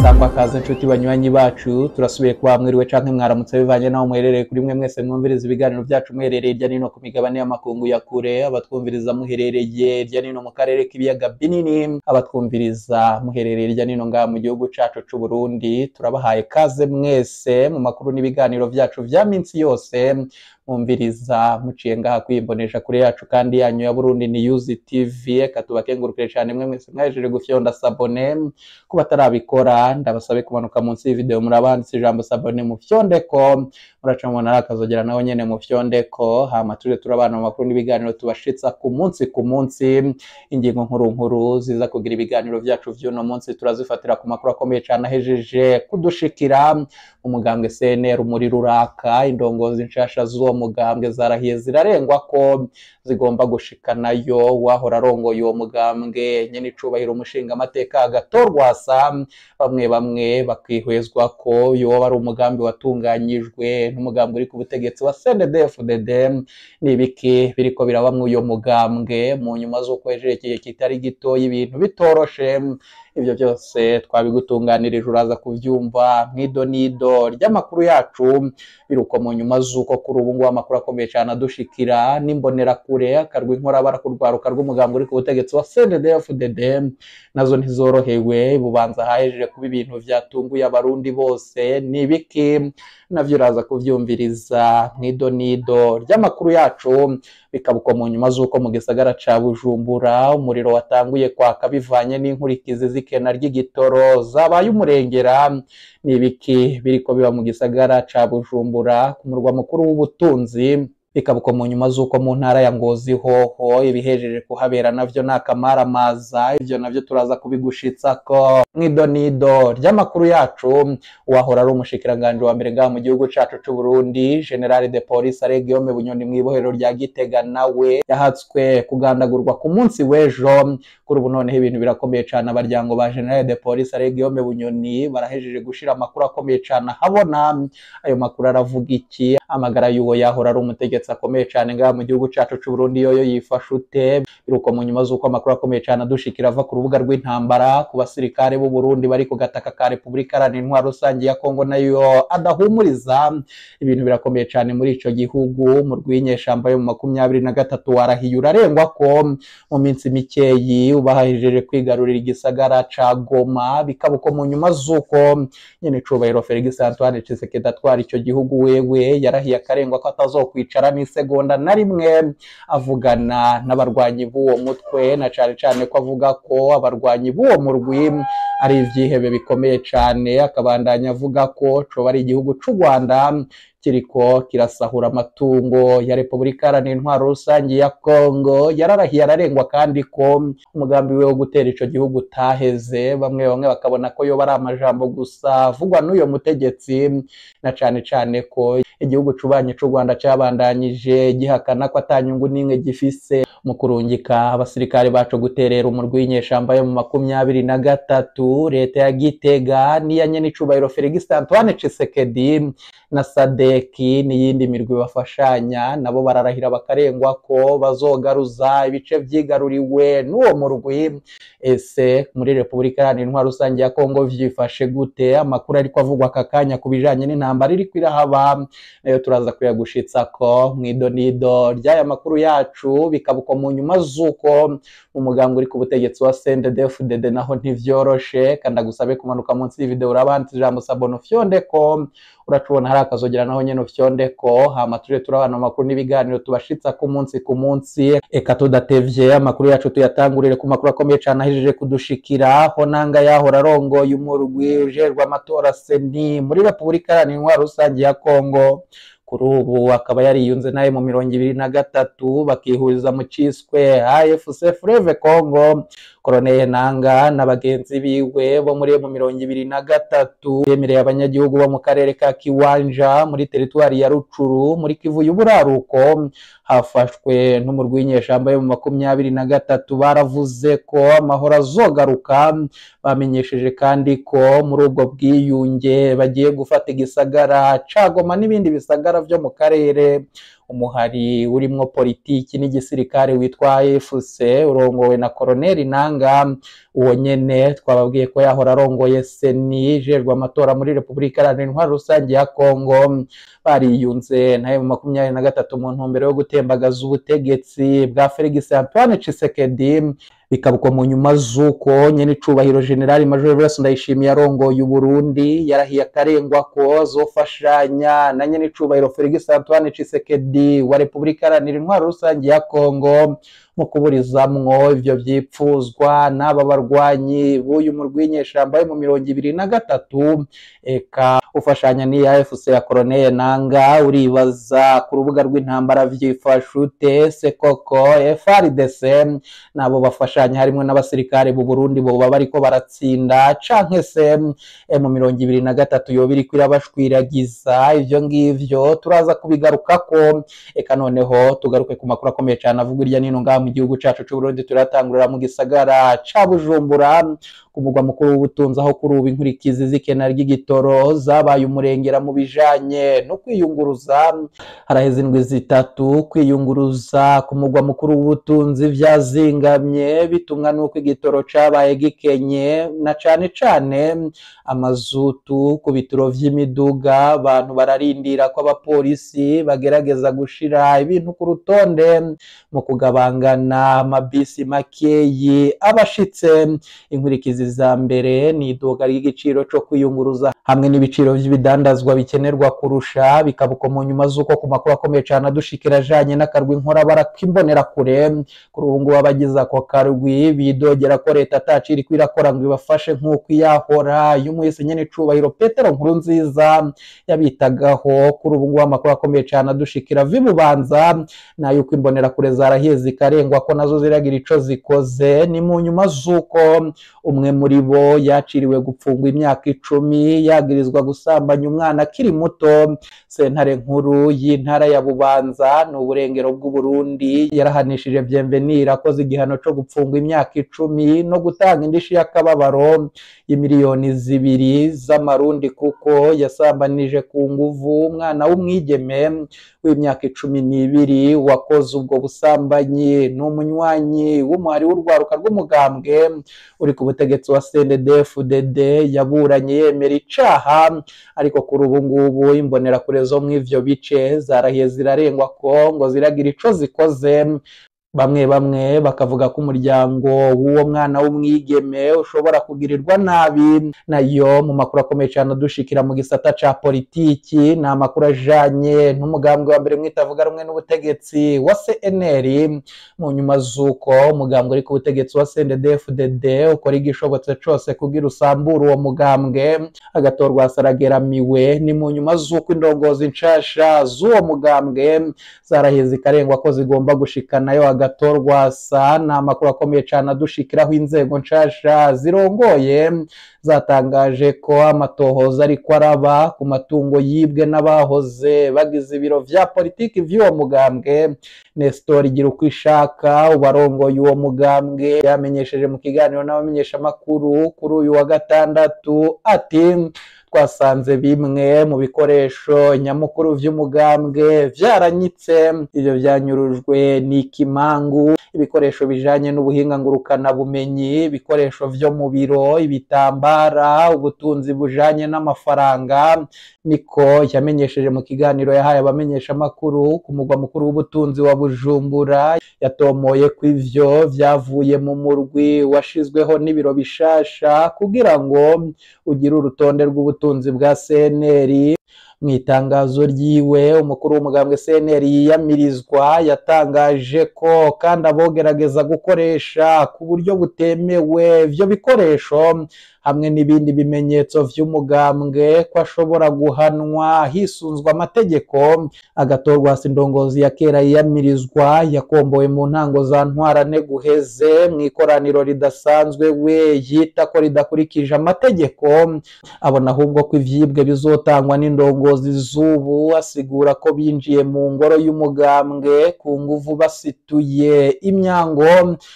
sangwa kaze nshuti banywanyi bacu turasubiye kuba mwiriwe canke mwaramutse bivanye naho muherereye kuri mwe mwese mwumviriza ibiganiro byacu muherereye irya nino ku migabane y'amakungu ya kure, abatwumviriza muherereye irya nino mu karere k'ibiyaga binini, abatwumviriza muherereye irya nino ngaha mu gihugu cacu c'u Burundi. Turabahaye kaze mwese mu makuru n'ibiganiro byacu vya minsi yose mwumviriza muciye ngaha kwimbonesha kure yacu kandi yanyu ya Burundi News TV. Katubakengurukire cyane mwe mwese mwajeje gufyonda sabone, ku batarabikora ndabasabe kumanuka munsi y'video murabanditse ijambo sabone mu fyondeko, muracamona akazogera naho nyene mu fyondeko. Hama tuje turabana mu makuru n'ibiganiro tubashitsa ku munsi ingingo nkuru ziza kugira ibiganiro byacu vy'uno munsi turazifatira ku makuru akomeye cyane ahejeje kudushikira. Umugambwe CNL muri ruraka, indongozi nshasha z'uwo mugambwe zarahiye zirarengwa ko zigomba gushikanayo wahora arongoye uwo mugambwe nyene icubahiro umushinga amateka agatorwasa, bamwe bakihwezwa ko yoba ari umugambi watunganyijwe n'umugambi uri ku butegetsi wa CNDD-FDD. Nibiki biriko birabamwe uyo mugambwe mu nyuma z'uko ejerekeye kitari gito y'ibintu bitoroshe. Ivyo byose twabigutunganirije uraza kuvyumva mw'idonido ry'amakuru yacu. Biruko mu nyuma z'uko kuri ubu ngubu amakuru akomeye cyane adushikira n'imbonera kure akarwi inkorabara kurwaruka rw'umugambi uri ku butegetsi wa CNDD-FDD nazo ntizorohewe. Bubanza hahejeje kuba ibintu vyatunguye abarundi bose. Nibiki navyo uraza kuvyumviriza mw'idonido ry'amakuru yacu. Bikabuko mu nyuma z'uko mu gisagara ca Bujumbura umuriro watanguye kwaka bivanye n'inkurikizi z'ikena ry'igitoro zabaye umurengera. Nibiki biriko biba mu gisagara ca Bujumbura ku murwa mukuru w'ubutunzi. Bikabuko mu nyuma z'uko mu ntara ya Ngozi hoho ibihejeje kuhabera navyo n'akamaramaza. Ivyo navyo turaza kubigushitsako mw'idonido ry'amakuru yacu. Uwahora ari umushikiranganje wa mbere ngaha mu gihugu cacu c'u Burundi, General de Police Guillaume Bunyoni mw'ibohero rya Gitega, nawe yahatswe kugandagurwa ku munsi w'ejo. Kuri ubu noneho ibintu birakomeye cane. Abaryango ba General de Police Guillaume Bunyoni barahejeje gushira amakuru akomeye cane habona. Ayo makuru aravuga iki? Amagara y'uwo yahora ari umutegetsi akomeye cyane ngaha mu gihugu cacu c'u Burundi yoyo yifashe ute? Biruko mu nyuma z'uko amakuru akomeye cyane adushikira ava ku rubuga rw'intambara ku basirikare b'u Burundi bari ku gataka ka Repubulika Iharanira Intwaro Rusangi ya Kongo nayo adahumuriza. Ibintu birakomeye cyane muri ico gihugu. Mu rw'inyeshamba yo mu 23 warahiye urarengwa ko mu minsi mikeyi ubahejeje kwigarurira igisagara ca Goma. Bikabuko mu nyuma z'uko nyene cubahiro Felix Antoine Tshisekedi atwara ico gihugu wewe yarahiye akarengwa ko atazokwicara n'isegonda na rimwe avugana n'abarwanyi b'uwo mutwe, na cane ko avuga ko abarwanyi b'uwo murwi ari ivyihebe bikomeye cane. Akabandanya avuga ko coba ari igihugu c'u Rwanda kiriko kirasahura amatungo ya Repubulika Iharanira Intwaro Rusangi ya Kongo. Yararahiye ararengwa kandi ko umugambi we wo gutera ico gihugu utaheze. Bamwe bakabona ko yoba ari amajambo gusa avugwa n'uyo mutegetsi, na cane ko igihugu cubanye c'u Rwanda cabandanyije gihakana ko atanyungu n'imwe gifise mu kurungika abasirikare bacu guterera umurwi w'inyeshamba yo mu 23. Leta ya Gitega niya nyene icubahiro Felix Antoine Tshisekedi na Sadeki n'iyindi mirwi bafashanya nabo bararahira bakarengwa ko bazogaruza ibice vyigaruriwe n'uwo murwi. Ese muri Repubulika Iharanira Intwaro Rusangi ya Kongo vyifashe gute? Amakuru ariko avugwa akakanya kubijanye n'intambara iriko irahaba nayo turaza kuyagushitsako mw'idonido ry'aya makuru yacu. Bikabuko mu nyuma z'uko umugambwe uri ku butegetsi wa CNDD-FDD naho ntivyoroshe. Kandi agusabe kumanuka munsi y'video urabanditse ijambo sabone ufyondeko, uracubona hari akazogera naho nyene ufyondeko. Hama tuje turabana amakuru n'ibiganiro tubashitsa ku munsi. Eka tudatevye amakuru yacu tuyatangurire ku makuru akomeye cane ahejeje kudushikira. Honanga yahora arongoye umurwi ujerwa amatora seni muri Repubulika Iharanira Intwaro Rusangi ya Kongo, kuri ubu akaba yariyunze naye mu 2023 bakihuriza mu ciswe AFC Fleuve Congo. Colonel Nanga na bagenzi biwe bo muri mu 2023 yemereye abanyagihugu bo mu karere ka Kiwanja muri teritwari ya Rucuru muri Kivu y'Uburaruko hafashwe n'umurwi w'inyeshamba yo mu 23. Baravuze ko amahoro azogaruka. Bamenyesheje kandi ko muri ubwo bwiyunge bagiye gufata igisagara ca Goma n'ibindi bisagara vyo mu karere umuhari urimwo politiki n'igisirikare witwa AFC urongowe na Colonel Nanga. Uwo nyene twababwiye ko yahora arongoye seni ijejwe amatora muri Repubulika Iharanira Intwaro Rusange ya Kongo, bariyunze na M23 mu ntumbero yo gutembagaza ubutegetsi bwa Felix Antoine Tshisekedi. Bikabuko mu nyuma z'uko nyene icubahiro General Major Evariste Ndayishimiye arongoye Uburundi yarahiye akarengwa ko azofashanya na nyene icubahiro Felix Antoine Tshisekedi wa Repubulika Iharanira Intwaro Rusange ya Kongo mu kuburizamwo ivyo vyipfuzwa n'aba barwanyi b'uyu murwi w'inyeshamba yo mu 2023. Eka ufashanya ni AFC ya Colonel Nanga uribaza ku rubuga rw'intambara vyifashe ute se koko FARDC nabo bafashanya harimwe n'abasirikare b'u Burundi bo bariko baratsinda canke se mu 2023 yo biriko irabashwiragiza? Ivyo ngivyo turaza kubigarukako. Eka noneho tugaruke ku makuru akomeye cyane avuga irya nino ngaha mu gihugu cacu c'u Burundi. Turatangurira mu gisagara ca Bujumbura ku mugwa mukuru w'ubutunzi, aho kuri ubu inkurikizi z'ikena ry'igitoro zabaye umurengera mu bijanye no kwiyunguruza. Haraheze indwi zitatu kwiyunguruza ku mugwa mukuru w'ubutunzi vyazingamye bitumwa nuko igitoro cabaye gikenye, na cane cane amazutu ku bituro vy'imiduga. Abantu bararindira ko abapolisi bagerageza gushira ibintu ku rutonde mu kugabangana amabisi makeyi abashitse. Inkurikizi za mbere ni iduka ry'igiciro co kwiyunguruza hamwe n'ibiciro vy'ibidandazwa bikenerwa kurusha. Bikabuko mu nyuma z'uko ku makuru akomeye cane adushikira ajanye n'akarwi nkorabara k'imbonera kure kuri ubu ngubu abagize ako karwi bidogera ko leta ataciri kwirakora ngo ibafashe nk'uko iyahora y'umuhisi nyene icubahiro Petero Nkurunziza yabitagaho. Kuri ubu ngubu amakuru akomeye cane adushikira Vibubanza na yuko imbonera kure zarahiye zikarengwa ko nazo ziragira ico zikoze. Ni mu nyuma z'uko umwe muri bo yaciriwe gupfungwa imyaka 10 yagirizwa gusambanya umwana akiri muto. Sentare nkuru y'intara ya Bubanza n'uburengero bw'u Burundi yarahanishije Bienvenir akoze igihano co gupfungwa imyaka 10 no gutanga indishi y'akababaro y'imiliyoni 2 z'amarundi kuko yasambanije ku nguvu umwana w'umwigeme w'imyaka 12 wakoze ubwo busambanyi. N'umunywanyi w'umuhari w'urwaruka rw'umugambwe uri ku butegetsi wa CNDD-FDD yaburanye yemera icaha, ariko kuri ubu ngubu imbonera kure zo mw'ivyo bice zarahiye zirarengwa ko ngo ziragira ico zikoze. Bamwe bakavuga ko umuryango w'uwo mwana w'umwigeme ushobora kugirirwa nabi. Nayo mu makuru akomeye cyane dushikira mu gisata ca politiki na makuru ajanye n'umugambwe wa mbere mwitavuga rumwe n'ubutegetsi wa CNL. Mu nyuma z'uko umugambwe uri ku butegetsi wa CNDD-FDD ukora igishobotse cose kugira usambura uwo mugambwe agatorwa sarageramiwe. Ni mu nyuma z'uko indongozi nshasha z'uwo mugambwe zarahiye zikarengwa ko zigomba gushikanayo agatorwa sa. Na amakuru akomeye cyane adushikiraho inzego nshasha zirongoye zatangaje ko amatohoza ariko araba ku matungo yibwe n'abahoze bagize ibiro vya politiki vy'uwo mugambwe. Nestor Girukishaka ubarongoye uwo mugambwe yamenyesheje mu kiganiro n'abamenyesha makuru kuri uyu wa gatandatu ati twasanze bimwe mu bikoresho nyamukuru vy'umugambwe vyaranyitse. Ivyo vyanyurujwe n'ikimangu, ibikoresho bijanye n'ubuhinga ngurukana bumenyi, ibikoresho vyo mu biro, ibitambara, ubutunzi bujanye n'amafaranga. Niko yamenyesheje mu kiganiro yahaye abamenyesha makuru ku mugwa mukuru w'ubutunzi wa Bujumbura. Yatomoye ko ivyo vyavuye mu murwi washizweho n'ibiro bishasha kugira ngo ugire urutonde rw'ubutunzi bwa CNL. Mwitangazo ryiwe umukuru w'umugambwe CNL yiyamirizwa yatangaje ko kandi abogerageza gukoresha ku buryo butemewe ivyo bikoresho hamwe n'ibindi bimenyetso vy'umugambwe ko ashobora guhanwa hisunzwe amategeko. Agatorwa indongozi ya kera yiyamirizwa yakombowe mu ntango za ntwarane guheze mw'ikoraniro ridasanzwe we yita ko ridakurikije amategeko. Abona ahubwo ko ivyibwe bizotangwa n'indongozi z'ubu, asigura ko binjiye mu ngoro y'umugambwe ku nguvu basituye imyango.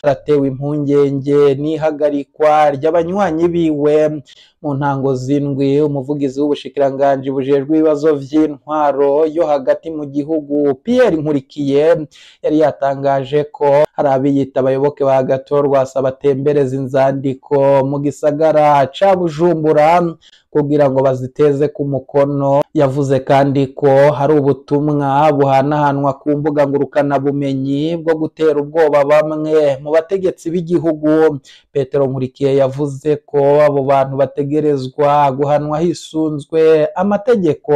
Aratewe impungenge n'ihagarikwa ry'abanywanyi biwe wiwe. Mu ntango zindwi umuvugizi w'ubushikiranganji bujejwe ibibazo vy'intwaro yo hagati mu gihugu Pierre Nkurikiye yari yatangaje ko hari abiyita abayoboke ba Gatorwasa batembereza inzandiko mu gisagara ca Bujumbura kugira ngo baziteze ku mukono. Yavuze kandi ko hari ubutumwa buhanahanwa ku mbuga ngurukana bumenyi bwo gutera ubwoba bamwe mu bategetsi b'igihugu. Petero Nkurikiye yavuze ko abo bantu bategerezwa guhanwa hisunzwe amategeko,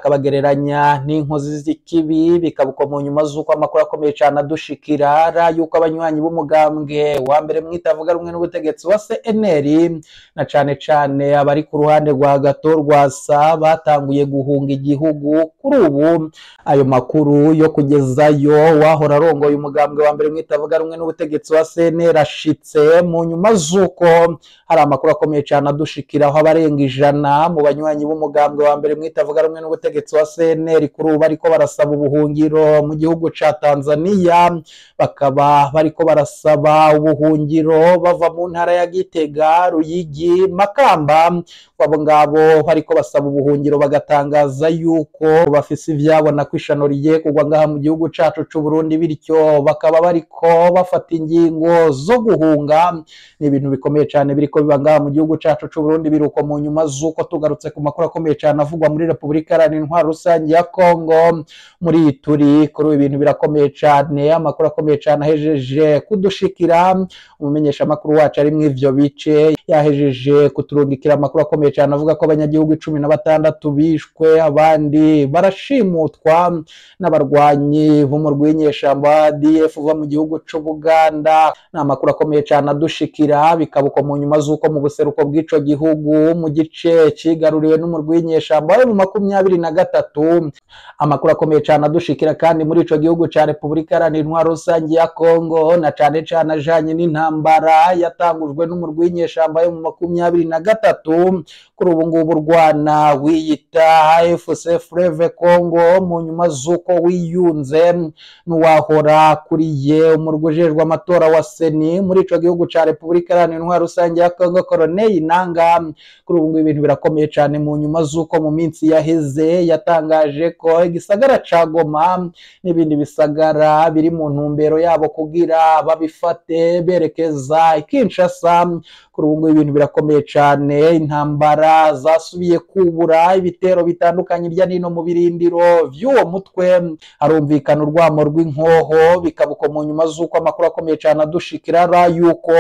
akabagereranya n'inkozi z'ikibi. Bikabuko mu nyuma z'uko amakuru akomeye cyane adushikira yuko abanywanyi b'umugambwe wa mbere mwitavuga rumwe n'ubutegetsi wa CNL na cane cane abari ku ruhande rwa Gatorwasa batanguye guhunga igihugu. Kuri ubu ayo makuru yo kugezayo wahora arongoye umugambwe wa mbere mwitavuga rumwe n'ubutegetsi wa CNL ashitse mu nyuma z'uko hari amakuru akomeye cyane adushikira aho abarenga 100 mu banywanyi b'umugambwe wa mbere mwitavuga rumwe n'ubutegetsi wa CNL kuri ubu bariko barasaba ubuhungiro mu gihugu ca Tanzania. Bakaba bariko barasaba ubuhungiro bava mu ntara ya Gitega, Ruyigi, Makamba. Abo ngabo bariko basaba ubuhungiro bagatangaza yuko bafise ivyabona kwishano rigiye kugwa ngaha mu gihugu cacu c'u Burundi, bityo bakaba bariko bafata ingingo zo guhunga. Ni ibintu bikomeye cyane biriko biba ngaha mu gihugu cacu c'u Burundi, biruko mu nyuma z'uko tugarutse ku makuru akomeye cyane avugwa muri Repubulika Iharanira Intwaro Rusange ya Kongo muri Ituri. Kuri ibintu birakomeye cyane, amakuru akomeye cyane ahejeje kudushikira. Umumenyesha amakuru wacu ari mw'ivyo bice yahejeje kuturungikira amakuru akomeye cyane avuga ko abanyagihugu 16 bishwe, abandi barashimutwa n'abarwanyi b'umurwi w'inyeshamba ADF uva mu gihugu c'u Buganda. Ni amakuru akomeye cyane adushikira, bikabuko mu nyuma z'uko mu buseruko bw'ico gihugu mu gice cigaruriwe n'umurwi w'inyeshamba yo mu 23 amakuru akomeye cyane adushikira kandi muri ico gihugu ca Repubulika Iharanira Intwaro Rusange ya Kongo na cane cane ajanye n'intambara yatangujwe n'umurwi w'inyeshamba yo mu 23 kuri ubu ngubu urwana wiyita AFC Fleuve Congo mu nyuma z'uko wiyunze n'uwahora kuriye umurwi ujejwe amatora wa Seni muri ico gihugu ca Repubulika Iharanira Intwaro Rusange ya Kongo Corneille Nangaa. Kuri ubu ngubu ibintu birakomeye cyane mu nyuma z'uko mu minsi yaheze yatangaje ko igisagara ca Goma n'ibindi bisagara biri mu ntumbero yabo kugira babifate berekeza Kinshasa. Kuri ubu ngubu ibintu birakomeye cyane, intambara zasubiye kubura, ibitero bitandukanye irya nino mu birindiro vy'uwo mutwe, harumvikana urwamo rw'inkoho. Bikabuko mu nyuma z'uko amakuru akomeye cyane adushikira yuko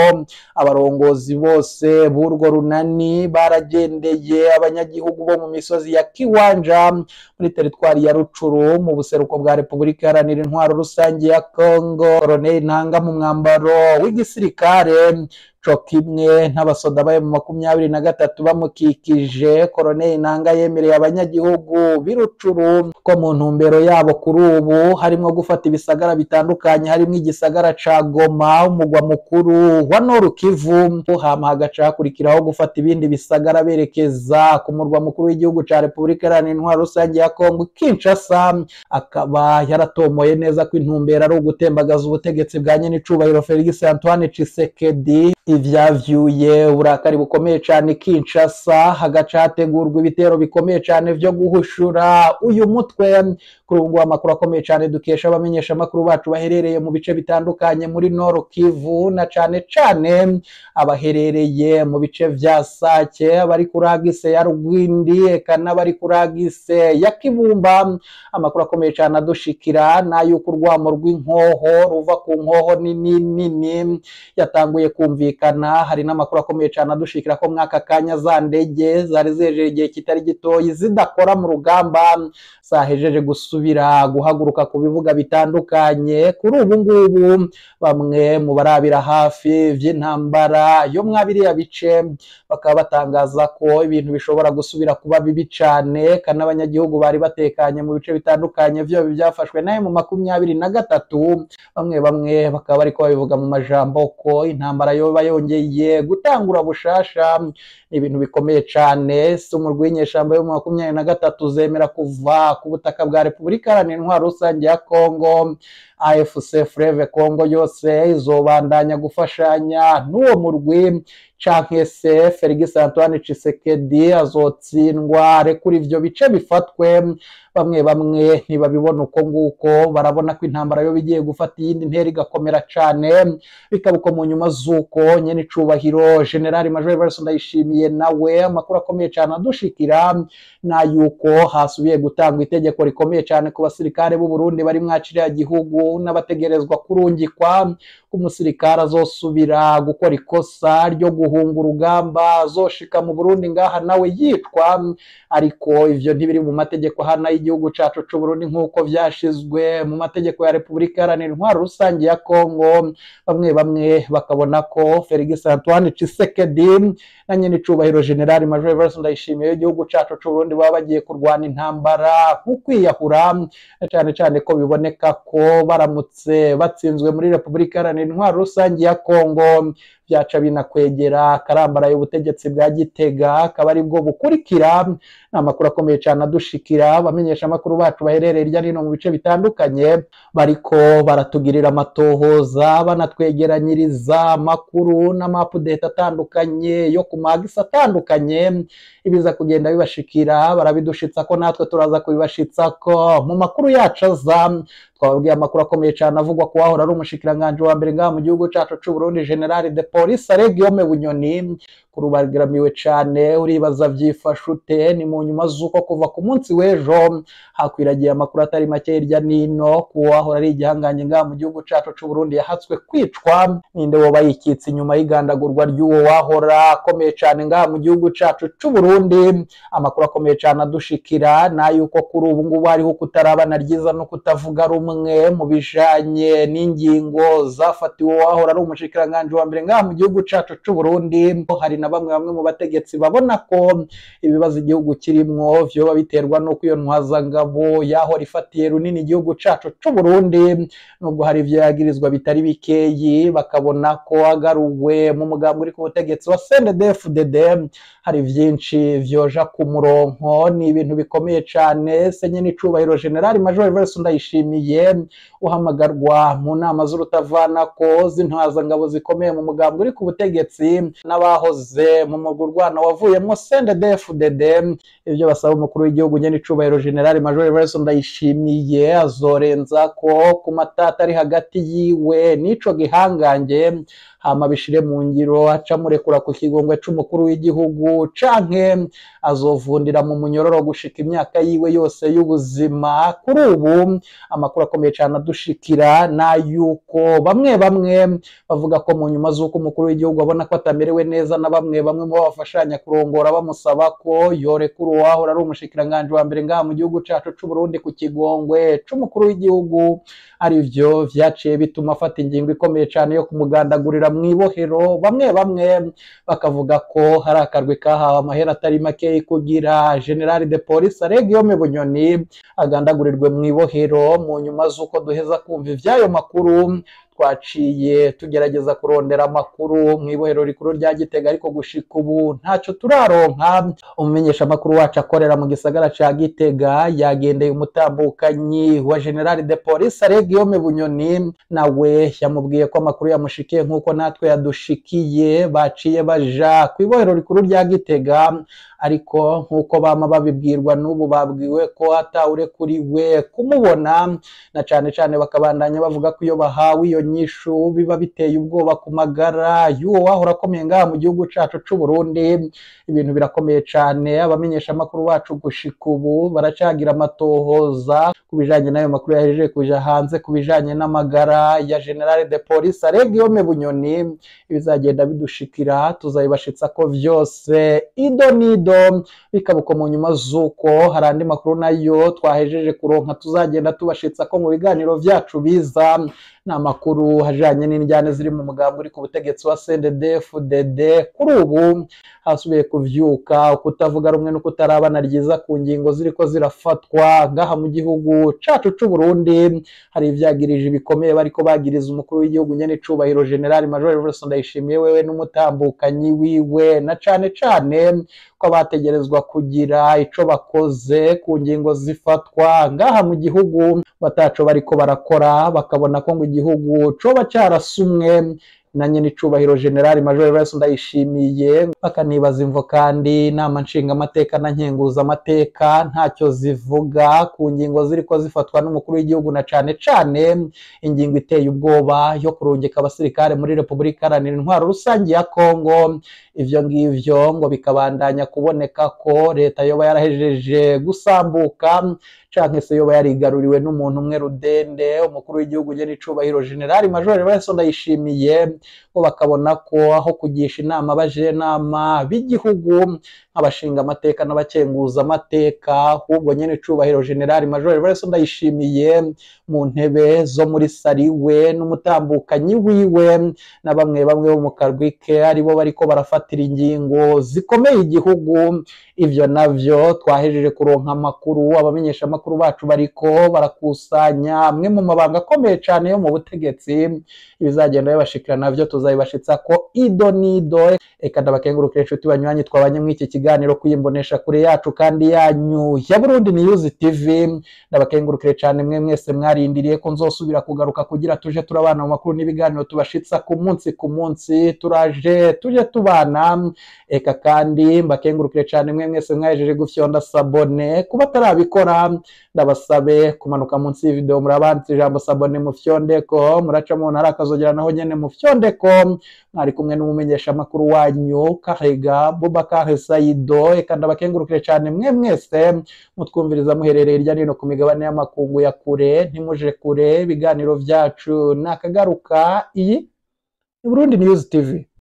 abarongozi bose b'urwo runani baragendeye abanyagihugu bo mu misozi ya Kiwanja muri teritwari ya Rucuru mu buseruko bwa Repubulika Iharanira Intwaro Rusange ya Kongo. Corneille Nangaa mu mwambaro w'igisirikare co kimwe n'abasoda bayo mu 23 bamukikije. Corneille Nangaa yemereye abanyagihugu birucuru ko mu ntumbero yabo kuri ubu harimo gufata ibisagara bitandukanye, harimo igisagara ca Goma umugwa mukuru wa Nord Kivu, hama hagaca hakurikiraho gufata ibindi bisagara berekeza ku murwa mukuru w'igihugu ca Repubulika Iharanira Intwaro Rusange ya Kongo Kinshasa. Akaba yaratomoye neza ko intumbero ari ugutembagaza ubutegetsi bwa nyenicubahiro Felix Antoine Tshisekedi. Ivyavyuye uburakari bukomeye cyane Kinshasa, hagaca hategurwa ibitero bikomeye cyane vyo guhushura uyu mutwe. Kuri ubu amakuru akomeye cyane dukesha abamenyesha amakuru bacu baherereye mu bice bitandukanye muri Nord Kivu na cane cane abaherereye mu bice vya Sake, abari kuragise ya Rugwindi eka n'abari kuragise ya Kibumba. Amakuru akomeye cyane adushikira n'ayuko urwamo rw'inkoho ruva ku nkoho nini yatanguye kumvikana. Hari n'amakuru akomeye cyane adushikira ko mwaka kanya za ndege zari zejeje igihe kitari gitoyi zidakora mu rugamba zahejeje gusubira guhaguruka ku bibuga bitandukanye. Kuri ubu ngubu bamwe mu barabira hafi vy'intambara yo mwabiriya bice bakaba batangaza ko ibintu bishobora gusubira kuba bibi cyane, kandi abanyagihugu bari batekanye mu bice bitandukanye vyo byafashwe naye mu 23. Bamwe bakaba bariko babivuga mu majambo ko intambara yoba yongeye gutangura bushasha. Ibintu bikomeye cyane, si umurwi w'inyeshamba yo mu 23 zemera kuva ku butaka bwa Repubulika Iharanira Intwaro Rusange ya Kongo. AFC Fleuve Congo yose izobandanya gufashanya n'uwo murwi canke se Felix Antoine Tshisekedi azotsindwa rekura ivyo bice bifatwe. Bamwe bamwe ntibabibona uko nguko, barabona ko intambara yo bigiye gufata iyindi ntera igakomera cane, bikaba uko mu nyuma z'uko nyene icubahiro General Major Evariste Ndayishimiye nawe amakuru akomeye cane adushikira na yuko hasubiye gutangwa itegeko rikomeye cane ku basirikare b'u Burundi bari mwaciriya gihugu n'abategerezwa kurungikwa. Umusirikare azosubira gukora ikosa ryo guhunga urugamba azoshika mu Burundi ngaha nawe yitwa, ariko ivyo ntibiri mu mategeko hana y'igihugu cacu c'u Burundi nk'uko vyashizwe mu mategeko ya Repubulika Iharanira Intwaro Rusangi ya Kongo. Bamwe bamwe bakabona ko Felix Antoine Tshisekedi na nyene icubahiro General Major Evariste Ndayishimiye w'igihugu cacu c'u Burundi baba bagiye kurwana intambara nk'ukwiyahura, cane cane ko biboneka ko baramutse batsinzwe muri Repubulika Iharanira Intwaro Rusangi ya Kongo vyaca binakwegera akarambara y'ubutegetsi bwa Gitega akaba ari bwo bukurikira. N'amakuru akomeye cane adushikira, bamenyesha amakuru bacu baherereye irya nino mu bice bitandukanye bariko baratugirira amatohoza banatwegeranyiriza amakuru n'amapudete atandukanye yo ku magisi atandukanye, ibiza kugenda bibashikira barabidushitsa ko natwe turaza kubibashitsa ko mu makuru yacu aza. Twababwiye amakuru akomeye cane avugwa ko wahora ari umushikiranganje wa mbere ngaha mu gihugu cacu c'u Burundi General de Police Guillaume Bunyoni kurubagaramiwe cane, uribaza vyifashe ute? Ni mu nyuma z'uko kuva ku munsi w'ejo hakwiragiye amakuru atari make hirya nino ko wahora ari igihanganye ngaha mu gihugu cacu c'u Burundi yahatswe kwicwa. Ninde woba yikitse inyuma y'igandagurwa ry'uwo wahora akomeye cane ngaha mu gihugu cacu c'u Burundi? Amakuru akomeye cane adushikira na yuko kuri ubu ngubu hariho kutarabana ryiza no kutavuga rumwe mu bijanye n'ingingo zafatiwe wahora ari umushikiranganje wa mbere ngaha mu gihugu cacu c'u Burundi. Hari na bamwe mu bategetsi babona ko ibibazo igihugu kirimwo vyoba biterwa nuko iyo ntwazangabo yahora ifatiye runini igihugu cacu c'u Burundi, nubwo hari ivyo yagirizwa bitari bikeyi. Bakabona ko agaruwe mu mugambi uri ku butegetsi wa CNDD-FDD hari vyinshi vyoja ku muronko. Ni ibintu bikomeye cane. Senye n'icubahiro General Major Evariste Ndayishimiye uhamagarwa mu nama z'urutavanako z'intwazangabo zikomeye mu mugambi uri ku butegetsi n'abahoze mu mugurwana wavuyemo CNDD-FDD. Ivyo basaba umukuru w'igihugu nyene icubahiro General Major Evariste Ndayishimiye azorenza ko ku matata ari hagati yiwe n'ico gihangange hama bishire mu ngiro, aca murekura ku kigongwe c'umukuru w'igihugu canke azovundira mu munyororo gushika imyaka yiwe yose y'ubuzima. Kuri ubu amakuru akomeye cane adushikira na yuko bamwe bamwe bavuga ko mu nyuma z'uko umukuru w'igihugu abona ko atamerewe neza na bamwe mu bafashanya kurongora bamusaba ko yorekura uwahora ari umushikiranganje wa mbere ngaha mu gihugu cacu c'u Burundi ku kigongwe c'umukuru w'igihugu, arivyo vyaciye bituma afata ingingo ikomeye cane yo kumugandagurira mw'ibohero. Bamwe bakavuga ko hari akarwi kahawe amahera atari make kugira General de Police Guillaume Bunyoni agandagurirwe mw'ibohero. Mu nyuma z'uko duheza kumva ivyayo makuru twaciye tugerageza kurondera amakuru mw'ibohero rikuru rya Gitega, ariko gushika ubu ntaco turaronka. Umumenyesha amakuru wacu akorera mu gisagara ca Gitega yagendeye umutambukanyi wa General de Police Guillaume Bunyoni, nawe yamubwiye ko amakuru yamushikiye nk'uko natwe yadushikiye. Baciye baja kw'ibohero rikuru rya Gitega, ariko nk'uko bama babibwirwa n'ubu babwiwe ko atawurekuriwe kumubona, na cane cane bakabandanya bavuga ko iyo bahawe iyo nyishu biba biteye ubwoba ku magara y'uwo wahora akomeye ngaha mu gihugu cacu c'u Burundi. Ibintu birakomeye cane. Abamenyesha amakuru bacu gushika ubu baracagira amatohoza ku bijanye n'ayo makuru yahejeje kuja hanze ku bijanye n'amagara ya General de Police Guillaume Bunyoni. Ibizagenda bidushikira tuzabibashitsa ko vyose ido nido, bikaba uko mu nyuma z'uko hari andi makuru nayo twahejeje kuronka tuzagenda tubashitsa ko mu biganiro vyacu biza. N'amakuru hajanye n'indyane ziri mu mugambi uri ku butegetsi wa CNDD-FDD. Kuri ubu hasubiye kuvyuka kutavuga rumwe no kutarabana ryiza ku ngingo ziriko zirafatwa ngaha mu gihugu cacu c'u Burundi. Hari ivyagirije bikomeye bariko bagiriza umukuru w'igihugu nyene icubahiro General Major Evariste Ndayishimiye wewe n'umutambukanyi wiwe, na cane cane ko ko bategerezwa kugira ico bakoze ku ngingo zifatwa ngaha mu gihugu bataco bariko barakora, bakabona ko ngo igihugu coba carasumwe na nyene icubahiro General Major Evariste Ndayishimiye, bakanibaza imvo kandi inama nshingamateka na nkenguzamateka ntacyo zivuga ku ngingo ziriko zifatwa n'umukuru w'igihugu, na cane cane ingingo iteye ubwoba yo kurungika abasirikare muri Repubulika Iharanira Intwaro Rusangi ya Kongo. Ivyo ngivyo ngo bikabandanya kuboneka ko leta yoba yarahejeje gusambuka canke se yoba yarigaruriwe n'umuntu umwe rudende, umukuru w'igihugu nyene icubahiro General Major Evariste Ndayishimiye, ngo bakabona ko aho kugisha inama abajenama b'igihugu nk'abashinga amateka n'abakenguza amateka, ahubwo nyene icubahiro General Major Evariste Ndayishimiye mu ntebe zo muri sariwe n'umutambukanyi wiwe na bamwe bo mu karwi ke aribo bariko barafatira ingingo zikomeye igihugu. Ivyo navyo twahejeje kuronka amakuru, abamenyesha amakuru bacu bariko barakusanya amwe mu mabanga akomeye cane yo mu butegetsi, ibizagenda bibashikira navyo tuzabibashitsa ko ido nido. Eka ndabakengurukire inshuti banywanyi twabanye muri iki kiganiro kuyimbonesha kure yacu kandi yanyu ya Burundi News TV. Ndabakengurukire cane mwe mwese mwarindiriye ko nzosubira kugaruka kugira tuje turabana mu makuru n'ibiganiro tubashitsa ku munsi tuje tubana. Eka kandi mbakengurukire cane mwe mwese mwajeje gufyonda sabone, kuba tarabikora ndabasabe kumanuka munsi y'video murabanditse ijambo sabone mufyondeko, muraca mu ntara akazogera naho nyene mufyondeko. Mwari kumwe n'umumenyesha makuru wanyu Kahega Boubacar Saido. Eka ndabakengurukire cane mwe mwese mutwumviriza muherereye irya nino ku migabane y'amakungu ya kure. Ntimuje kure, ibiganiro vyacu nakagaruka. Iyi ni Burundi News TV.